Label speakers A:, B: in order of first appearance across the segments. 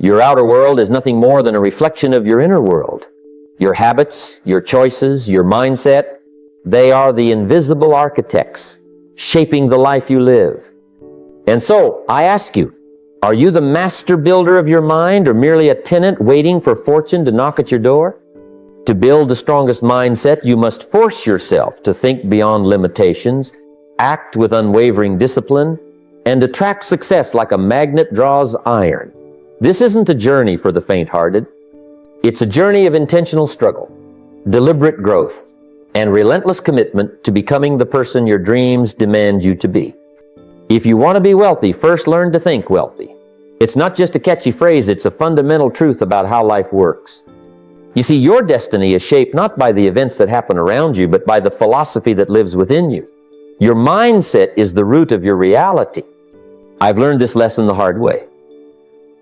A: Your outer world is nothing more than a reflection of your inner world. Your habits, your choices, your mindset, they are the invisible architects shaping the life you live. And so, I ask you, are you the master builder of your mind or merely a tenant waiting for fortune to knock at your door? To build the strongest mindset, you must force yourself to think beyond limitations, act with unwavering discipline, and attract success like a magnet draws iron. This isn't a journey for the faint-hearted. It's a journey of intentional struggle, deliberate growth, and relentless commitment to becoming the person your dreams demand you to be. If you want to be wealthy, first learn to think wealthy. It's not just a catchy phrase, it's a fundamental truth about how life works. You see, your destiny is shaped not by the events that happen around you, but by the philosophy that lives within you. Your mindset is the root of your reality. I've learned this lesson the hard way,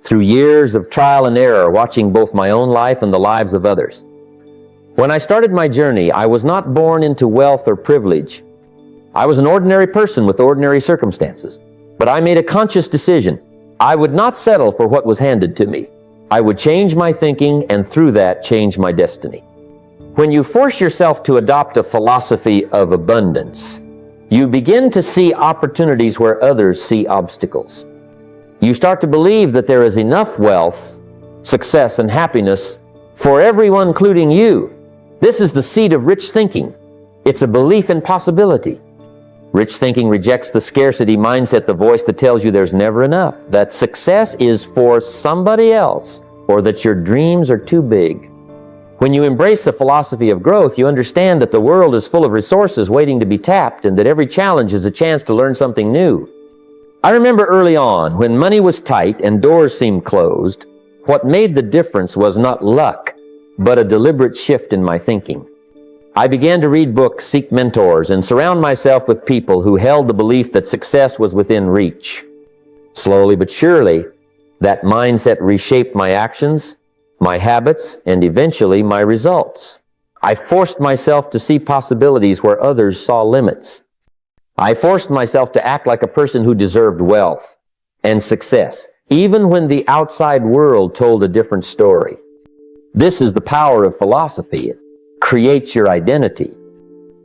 A: through years of trial and error, watching both my own life and the lives of others. When I started my journey, I was not born into wealth or privilege. I was an ordinary person with ordinary circumstances. But I made a conscious decision. I would not settle for what was handed to me. I would change my thinking and through that change my destiny. When you force yourself to adopt a philosophy of abundance, you begin to see opportunities where others see obstacles. You start to believe that there is enough wealth, success, and happiness for everyone, including you. This is the seed of rich thinking. It's a belief in possibility. Rich thinking rejects the scarcity mindset, the voice that tells you there's never enough, that success is for somebody else, or that your dreams are too big. When you embrace the philosophy of growth, you understand that the world is full of resources waiting to be tapped and that every challenge is a chance to learn something new. I remember early on, when money was tight and doors seemed closed, what made the difference was not luck, but a deliberate shift in my thinking. I began to read books, seek mentors, and surround myself with people who held the belief that success was within reach. Slowly but surely, that mindset reshaped my actions, my habits, and eventually my results. I forced myself to see possibilities where others saw limits. I forced myself to act like a person who deserved wealth and success, even when the outside world told a different story. This is the power of philosophy. It creates your identity.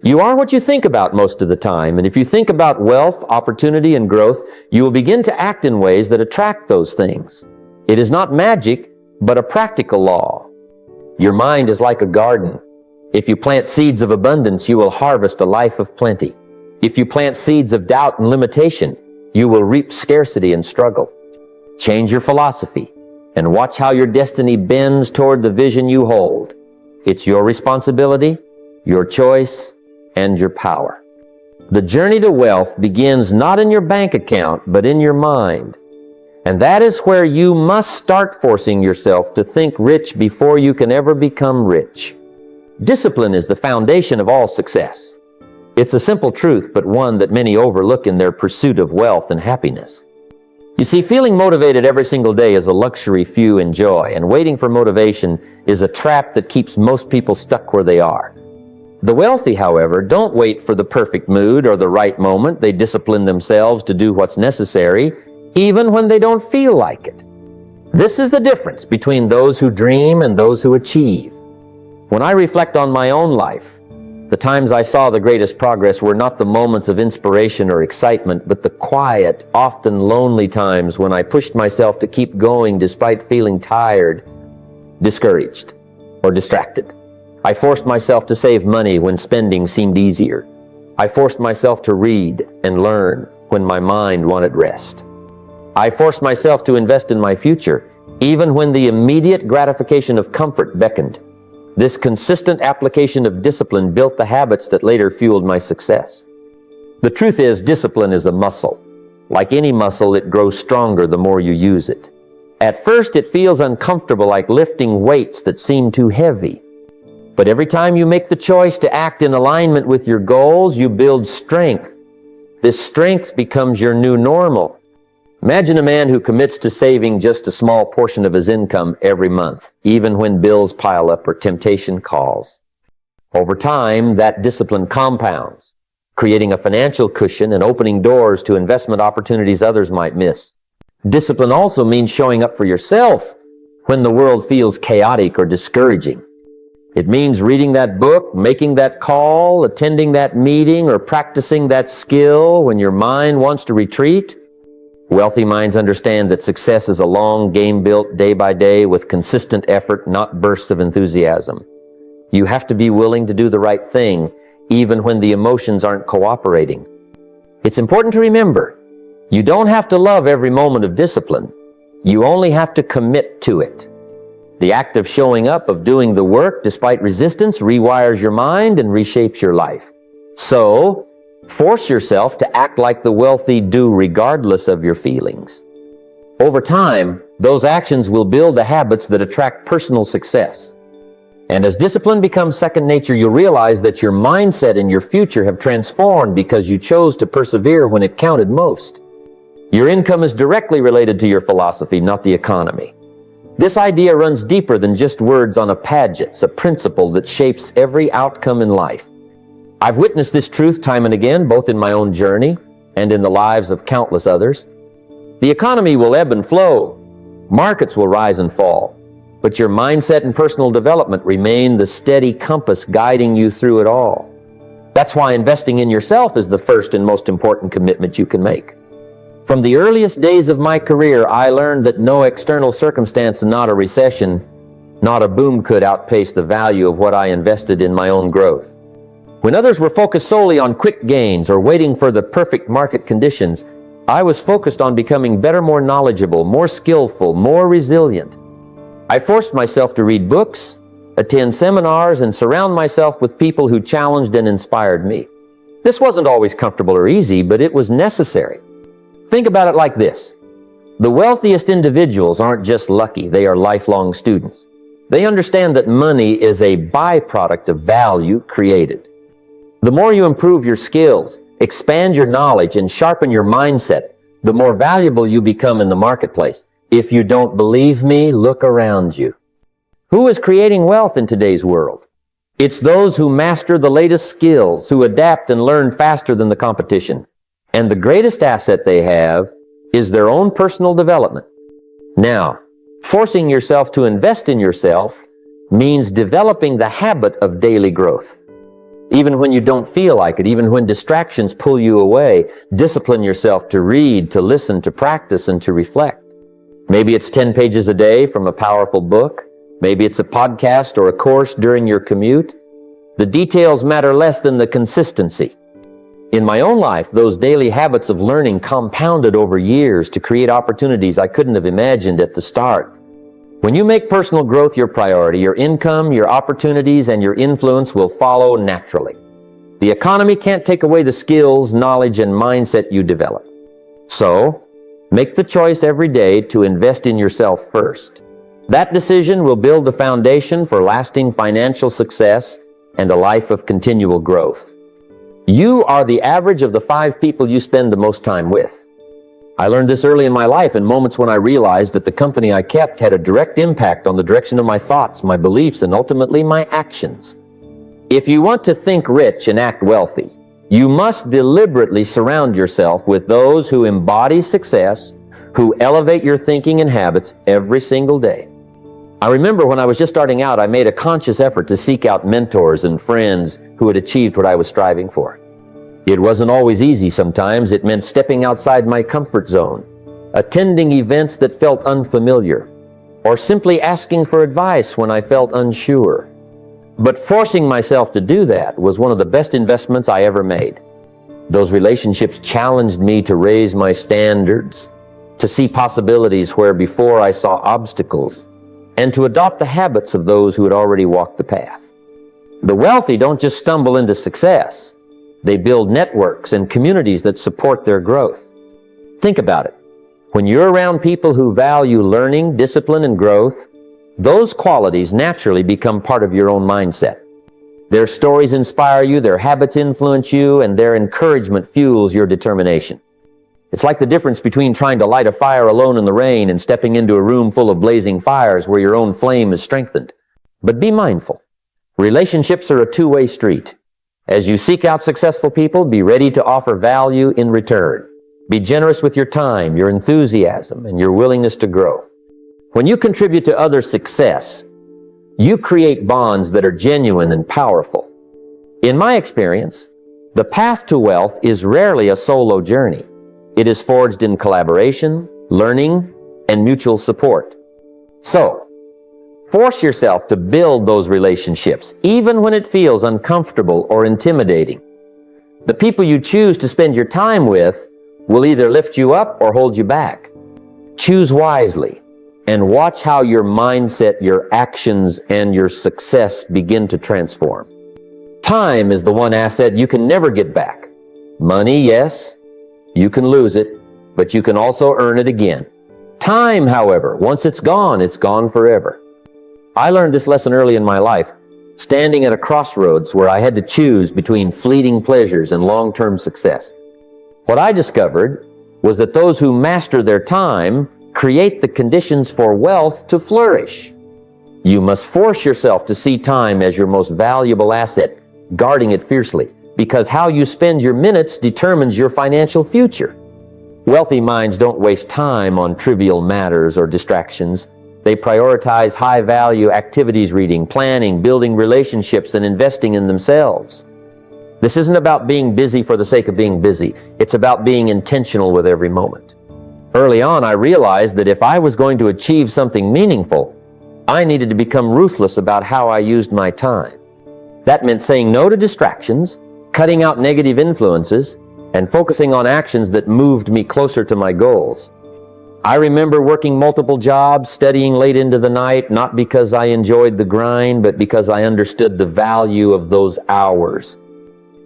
A: You are what you think about most of the time, and if you think about wealth, opportunity, and growth, you will begin to act in ways that attract those things. It is not magic, but a practical law. Your mind is like a garden. If you plant seeds of abundance, you will harvest a life of plenty. If you plant seeds of doubt and limitation, you will reap scarcity and struggle. Change your philosophy and watch how your destiny bends toward the vision you hold. It's your responsibility, your choice, and your power. The journey to wealth begins not in your bank account, but in your mind. And that is where you must start forcing yourself to think rich before you can ever become rich. Discipline is the foundation of all success. It's a simple truth, but one that many overlook in their pursuit of wealth and happiness. You see, feeling motivated every single day is a luxury few enjoy, and waiting for motivation is a trap that keeps most people stuck where they are. The wealthy, however, don't wait for the perfect mood or the right moment. They discipline themselves to do what's necessary, even when they don't feel like it. This is the difference between those who dream and those who achieve. When I reflect on my own life, the times I saw the greatest progress were not the moments of inspiration or excitement, but the quiet, often lonely times when I pushed myself to keep going despite feeling tired, discouraged, or distracted. I forced myself to save money when spending seemed easier. I forced myself to read and learn when my mind wanted rest. I forced myself to invest in my future, even when the immediate gratification of comfort beckoned. This consistent application of discipline built the habits that later fueled my success. The truth is, discipline is a muscle. Like any muscle, it grows stronger the more you use it. At first, it feels uncomfortable, like lifting weights that seem too heavy. But every time you make the choice to act in alignment with your goals, you build strength. This strength becomes your new normal. Imagine a man who commits to saving just a small portion of his income every month, even when bills pile up or temptation calls. Over time, that discipline compounds, creating a financial cushion and opening doors to investment opportunities others might miss. Discipline also means showing up for yourself when the world feels chaotic or discouraging. It means reading that book, making that call, attending that meeting, or practicing that skill when your mind wants to retreat. Wealthy minds understand that success is a long game built day by day with consistent effort, not bursts of enthusiasm. You have to be willing to do the right thing, even when the emotions aren't cooperating. It's important to remember, you don't have to love every moment of discipline. You only have to commit to it. The act of showing up, of doing the work despite resistance, rewires your mind and reshapes your life. So, force yourself to act like the wealthy do regardless of your feelings. Over time, those actions will build the habits that attract personal success. And as discipline becomes second nature, you'll realize that your mindset and your future have transformed because you chose to persevere when it counted most. Your income is directly related to your philosophy, not the economy. This idea runs deeper than just words on a page. It's a principle that shapes every outcome in life. I've witnessed this truth time and again, both in my own journey and in the lives of countless others. The economy will ebb and flow. Markets will rise and fall. But your mindset and personal development remain the steady compass guiding you through it all. That's why investing in yourself is the first and most important commitment you can make. From the earliest days of my career, I learned that no external circumstance, not a recession, not a boom, could outpace the value of what I invested in my own growth. When others were focused solely on quick gains or waiting for the perfect market conditions, I was focused on becoming better, more knowledgeable, more skillful, more resilient. I forced myself to read books, attend seminars, and surround myself with people who challenged and inspired me. This wasn't always comfortable or easy, but it was necessary. Think about it like this. The wealthiest individuals aren't just lucky, they are lifelong students. They understand that money is a byproduct of value created. The more you improve your skills, expand your knowledge, and sharpen your mindset, the more valuable you become in the marketplace. If you don't believe me, look around you. Who is creating wealth in today's world? It's those who master the latest skills, who adapt and learn faster than the competition. And the greatest asset they have is their own personal development. Now, forcing yourself to invest in yourself means developing the habit of daily growth. Even when you don't feel like it, even when distractions pull you away, discipline yourself to read, to listen, to practice, and to reflect. Maybe it's 10 pages a day from a powerful book. Maybe it's a podcast or a course during your commute. The details matter less than the consistency. In my own life, those daily habits of learning compounded over years to create opportunities I couldn't have imagined at the start. When you make personal growth your priority, your income, your opportunities, and your influence will follow naturally. The economy can't take away the skills, knowledge, and mindset you develop. So, make the choice every day to invest in yourself first. That decision will build the foundation for lasting financial success and a life of continual growth. You are the average of the 5 people you spend the most time with. I learned this early in my life in moments when I realized that the company I kept had a direct impact on the direction of my thoughts, my beliefs, and ultimately my actions. If you want to think rich and act wealthy, you must deliberately surround yourself with those who embody success, who elevate your thinking and habits every single day. I remember when I was just starting out, I made a conscious effort to seek out mentors and friends who had achieved what I was striving for. It wasn't always easy sometimes. It meant stepping outside my comfort zone, attending events that felt unfamiliar, or simply asking for advice when I felt unsure. But forcing myself to do that was one of the best investments I ever made. Those relationships challenged me to raise my standards, to see possibilities where before I saw obstacles, and to adopt the habits of those who had already walked the path. The wealthy don't just stumble into success. They build networks and communities that support their growth. Think about it. When you're around people who value learning, discipline, and growth, those qualities naturally become part of your own mindset. Their stories inspire you, their habits influence you, and their encouragement fuels your determination. It's like the difference between trying to light a fire alone in the rain and stepping into a room full of blazing fires where your own flame is strengthened. But be mindful. Relationships are a two-way street. As you seek out successful people, be ready to offer value in return. Be generous with your time, your enthusiasm, and your willingness to grow. When you contribute to others' success, you create bonds that are genuine and powerful. In my experience, the path to wealth is rarely a solo journey. It is forged in collaboration, learning, and mutual support. So, force yourself to build those relationships, even when it feels uncomfortable or intimidating. The people you choose to spend your time with will either lift you up or hold you back. Choose wisely and watch how your mindset, your actions, and your success begin to transform. Time is the one asset you can never get back. Money, yes, you can lose it, but you can also earn it again. Time, however, once it's gone forever. I learned this lesson early in my life, standing at a crossroads where I had to choose between fleeting pleasures and long-term success. What I discovered was that those who master their time create the conditions for wealth to flourish. You must force yourself to see time as your most valuable asset, guarding it fiercely, because how you spend your minutes determines your financial future. Wealthy minds don't waste time on trivial matters or distractions. They prioritize high-value activities, reading, planning, building relationships, and investing in themselves. This isn't about being busy for the sake of being busy. It's about being intentional with every moment. Early on, I realized that if I was going to achieve something meaningful, I needed to become ruthless about how I used my time. That meant saying no to distractions, cutting out negative influences, and focusing on actions that moved me closer to my goals. I remember working multiple jobs, studying late into the night, not because I enjoyed the grind, but because I understood the value of those hours.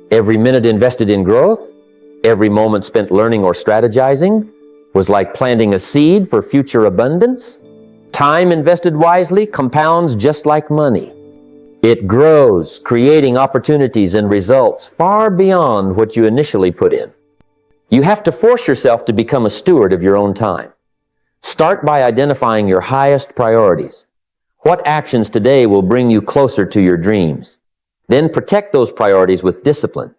A: Every minute invested in growth, every moment spent learning or strategizing, was like planting a seed for future abundance. Time invested wisely compounds just like money. It grows, creating opportunities and results far beyond what you initially put in. You have to force yourself to become a steward of your own time. Start by identifying your highest priorities. What actions today will bring you closer to your dreams? Then protect those priorities with discipline.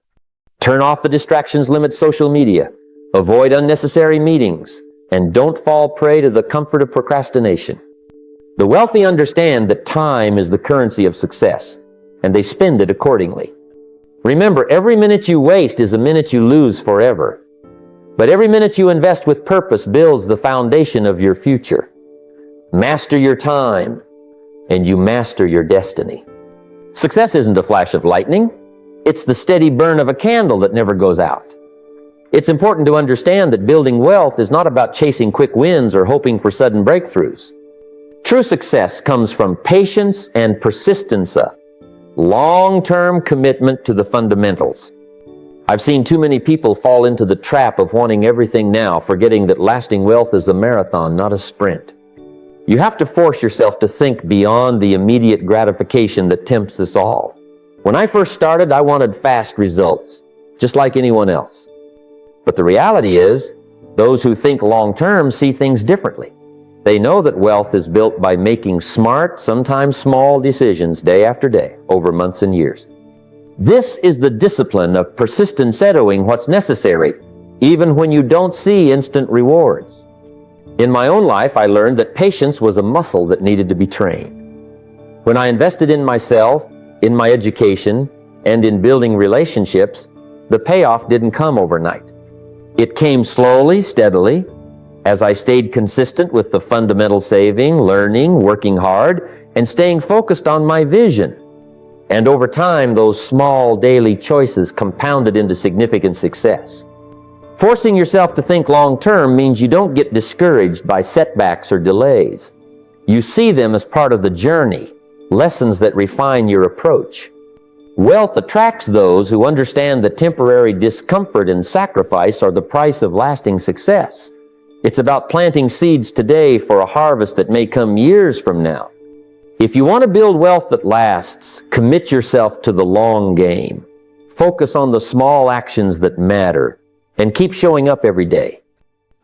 A: Turn off the distractions, limit social media, avoid unnecessary meetings, and don't fall prey to the comfort of procrastination. The wealthy understand that time is the currency of success, and they spend it accordingly. Remember, every minute you waste is a minute you lose forever. But every minute you invest with purpose builds the foundation of your future. Master your time, and you master your destiny. Success isn't a flash of lightning. It's the steady burn of a candle that never goes out. It's important to understand that building wealth is not about chasing quick wins or hoping for sudden breakthroughs. True success comes from patience and persistence, a long-term commitment to the fundamentals. I've seen too many people fall into the trap of wanting everything now, forgetting that lasting wealth is a marathon, not a sprint. You have to force yourself to think beyond the immediate gratification that tempts us all. When I first started, I wanted fast results, just like anyone else. But the reality is, those who think long-term see things differently. They know that wealth is built by making smart, sometimes small decisions day after day, over months and years. This is the discipline of persistence doing what's necessary, even when you don't see instant rewards. In my own life, I learned that patience was a muscle that needed to be trained. When I invested in myself, in my education, and in building relationships, the payoff didn't come overnight. It came slowly, steadily, as I stayed consistent with the fundamental saving, learning, working hard, and staying focused on my vision. And over time, those small daily choices compounded into significant success. Forcing yourself to think long-term means you don't get discouraged by setbacks or delays. You see them as part of the journey, lessons that refine your approach. Wealth attracts those who understand that temporary discomfort and sacrifice are the price of lasting success. It's about planting seeds today for a harvest that may come years from now. If you want to build wealth that lasts, commit yourself to the long game. Focus on the small actions that matter, and keep showing up every day.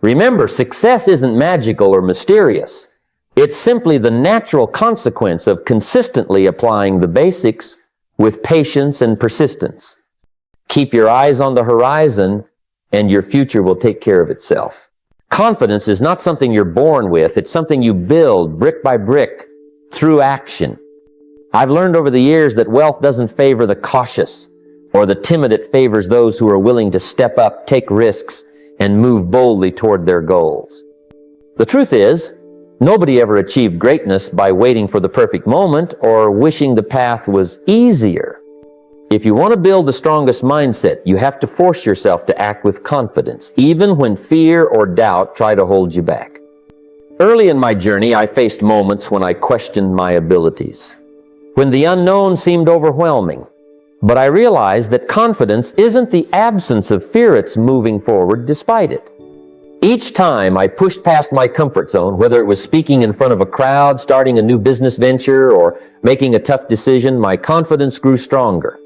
A: Remember, success isn't magical or mysterious. It's simply the natural consequence of consistently applying the basics with patience and persistence. Keep your eyes on the horizon, and your future will take care of itself. Confidence is not something you're born with. It's something you build brick by brick through action. I've learned over the years that wealth doesn't favor the cautious or the timid. It favors those who are willing to step up, take risks, and move boldly toward their goals. The truth is, nobody ever achieved greatness by waiting for the perfect moment or wishing the path was easier. If you want to build the strongest mindset, you have to force yourself to act with confidence, even when fear or doubt try to hold you back. Early in my journey, I faced moments when I questioned my abilities, when the unknown seemed overwhelming. But I realized that confidence isn't the absence of fear, it's moving forward despite it. Each time I pushed past my comfort zone, whether it was speaking in front of a crowd, starting a new business venture, or making a tough decision, my confidence grew stronger.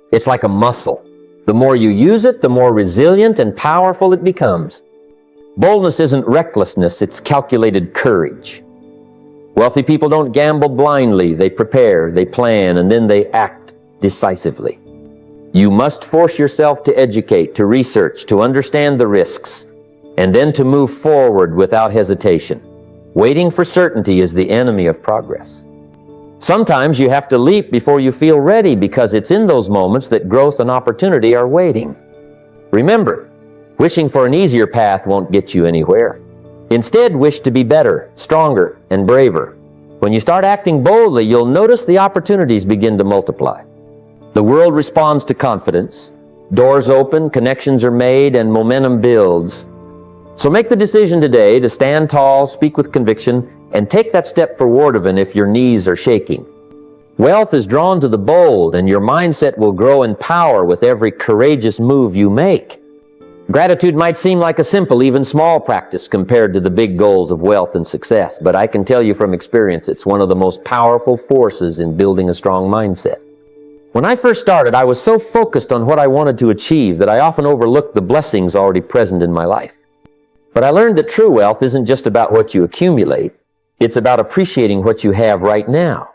A: It's like a muscle. The more you use it, the more resilient and powerful it becomes. Boldness isn't recklessness, it's calculated courage. Wealthy people don't gamble blindly. They prepare, they plan, and then they act decisively. You must force yourself to educate, to research, to understand the risks, and then to move forward without hesitation. Waiting for certainty is the enemy of progress. Sometimes you have to leap before you feel ready, because it's in those moments that growth and opportunity are waiting. Remember, wishing for an easier path won't get you anywhere. Instead, wish to be better, stronger, and braver. When you start acting boldly, you'll notice the opportunities begin to multiply. The world responds to confidence. Doors open, connections are made, and momentum builds. So make the decision today to stand tall, speak with conviction, and take that step forward even if your knees are shaking. Wealth is drawn to the bold, and your mindset will grow in power with every courageous move you make. Gratitude might seem like a simple, even small practice compared to the big goals of wealth and success, but I can tell you from experience it's one of the most powerful forces in building a strong mindset. When I first started, I was so focused on what I wanted to achieve that I often overlooked the blessings already present in my life. But I learned that true wealth isn't just about what you accumulate, it's about appreciating what you have right now.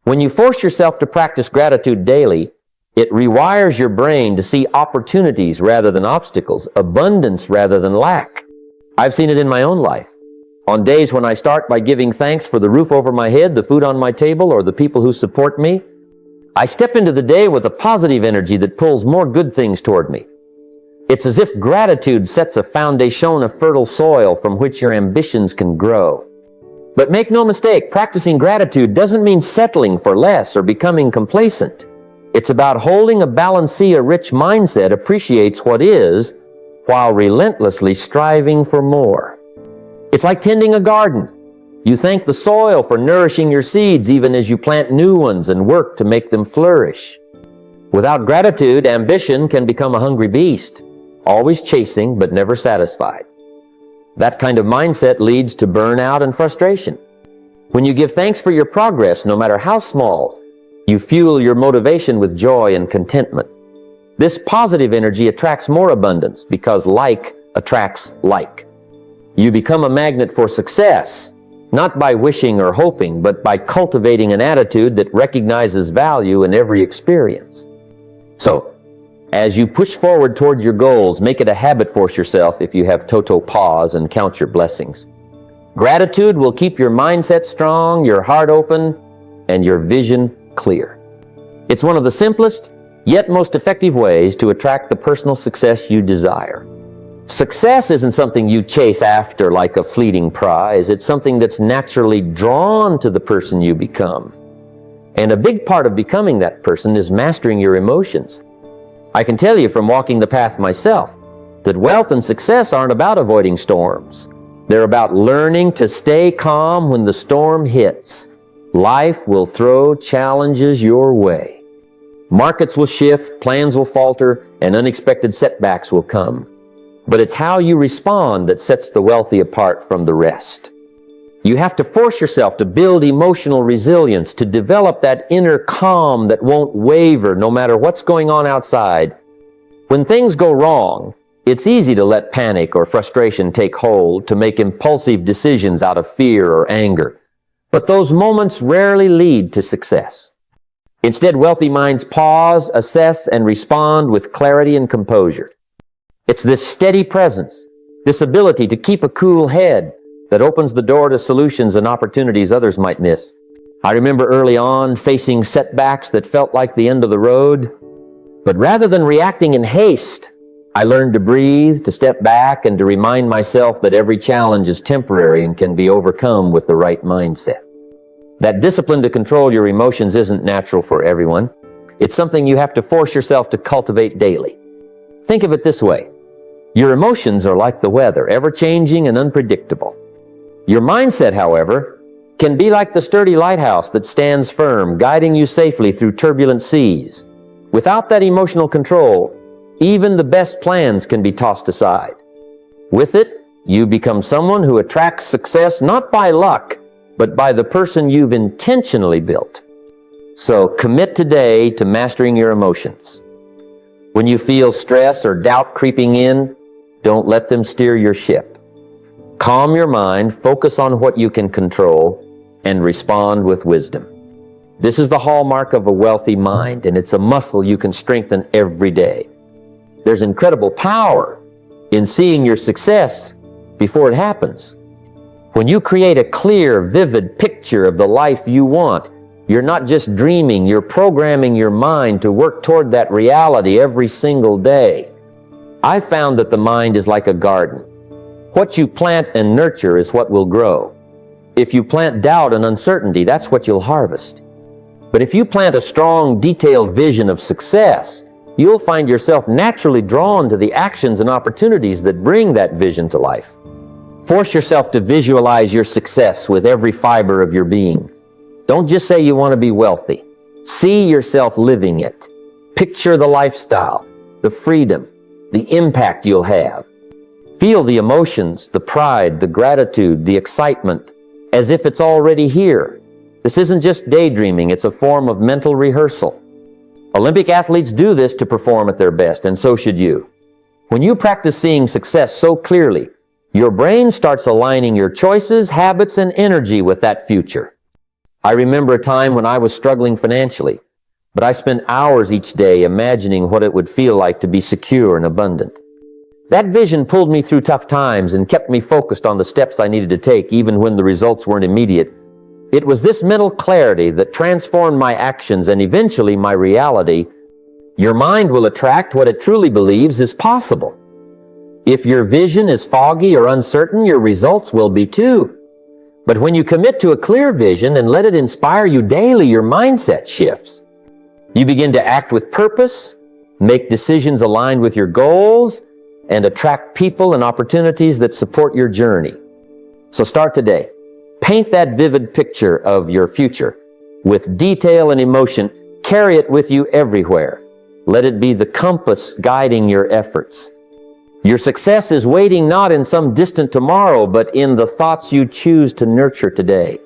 A: When you force yourself to practice gratitude daily, it rewires your brain to see opportunities rather than obstacles, abundance rather than lack. I've seen it in my own life. On days when I start by giving thanks for the roof over my head, the food on my table, or the people who support me, I step into the day with a positive energy that pulls more good things toward me. It's as if gratitude sets a foundation of fertile soil from which your ambitions can grow. But make no mistake, practicing gratitude doesn't mean settling for less or becoming complacent. It's about holding a balanced-rich mindset appreciates what is while relentlessly striving for more. It's like tending a garden. You thank the soil for nourishing your seeds even as you plant new ones and work to make them flourish. Without gratitude, ambition can become a hungry beast, always chasing but never satisfied. That kind of mindset leads to burnout and frustration. When you give thanks for your progress, no matter how small, you fuel your motivation with joy and contentment. This positive energy attracts more abundance because like attracts like. You become a magnet for success, not by wishing or hoping, but by cultivating an attitude that recognizes value in every experience. So, as you push forward toward your goals, make it a habit. Force yourself if you have total pause and count your blessings. Gratitude will keep your mindset strong, your heart open, and your vision clear. It's one of the simplest, yet most effective ways to attract the personal success you desire. Success isn't something you chase after like a fleeting prize. It's something that's naturally drawn to the person you become. And a big part of becoming that person is mastering your emotions. I can tell you from walking the path myself that wealth and success aren't about avoiding storms. They're about learning to stay calm when the storm hits. Life will throw challenges your way. Markets will shift, plans will falter, and unexpected setbacks will come. But it's how you respond that sets the wealthy apart from the rest. You have to force yourself to build emotional resilience, to develop that inner calm that won't waver no matter what's going on outside. When things go wrong, it's easy to let panic or frustration take hold, to make impulsive decisions out of fear or anger. But those moments rarely lead to success. Instead, wealthy minds pause, assess, and respond with clarity and composure. It's this steady presence, This ability to keep a cool head that opens the door to solutions and opportunities others might miss. I remember early on facing setbacks that felt like the end of the road, but rather than reacting in haste, I learned to breathe, to step back, and to remind myself that every challenge is temporary and can be overcome with the right mindset. That discipline to control your emotions isn't natural for everyone. It's something you have to force yourself to cultivate daily. Think of it this way. Your emotions are like the weather, ever-changing and unpredictable. Your mindset, however, can be like the sturdy lighthouse that stands firm, guiding you safely through turbulent seas. Without that emotional control, even the best plans can be tossed aside. With it, you become someone who attracts success not by luck, but by the person you've intentionally built. So commit today to mastering your emotions. When you feel stress or doubt creeping in, don't let them steer your ship. Calm your mind, focus on what you can control, and respond with wisdom. This is the hallmark of a wealthy mind, and it's a muscle you can strengthen every day. There's incredible power in seeing your success before it happens. When you create a clear, vivid picture of the life you want, you're not just dreaming, you're programming your mind to work toward that reality every single day. I found that the mind is like a garden. What you plant and nurture is what will grow. If you plant doubt and uncertainty, that's what you'll harvest. But if you plant a strong, detailed vision of success, you'll find yourself naturally drawn to the actions and opportunities that bring that vision to life. Force yourself to visualize your success with every fiber of your being. Don't just say you want to be wealthy. See yourself living it. Picture the lifestyle, the freedom, the impact you'll have. Feel the emotions, the pride, the gratitude, the excitement, as if it's already here. This isn't just daydreaming, it's a form of mental rehearsal. Olympic athletes do this to perform at their best, and so should you. When you practice seeing success so clearly, your brain starts aligning your choices, habits, and energy with that future. I remember a time when I was struggling financially, but I spent hours each day imagining what it would feel like to be secure and abundant. That vision pulled me through tough times and kept me focused on the steps I needed to take, even when the results weren't immediate. It was this mental clarity that transformed my actions and eventually my reality. Your mind will attract what it truly believes is possible. If your vision is foggy or uncertain, your results will be too. But when you commit to a clear vision and let it inspire you daily, your mindset shifts. You begin to act with purpose, make decisions aligned with your goals, and attract people and opportunities that support your journey. So start today. Paint that vivid picture of your future with detail and emotion. Carry it with you everywhere. Let it be the compass guiding your efforts. Your success is waiting not in some distant tomorrow, but in the thoughts you choose to nurture today.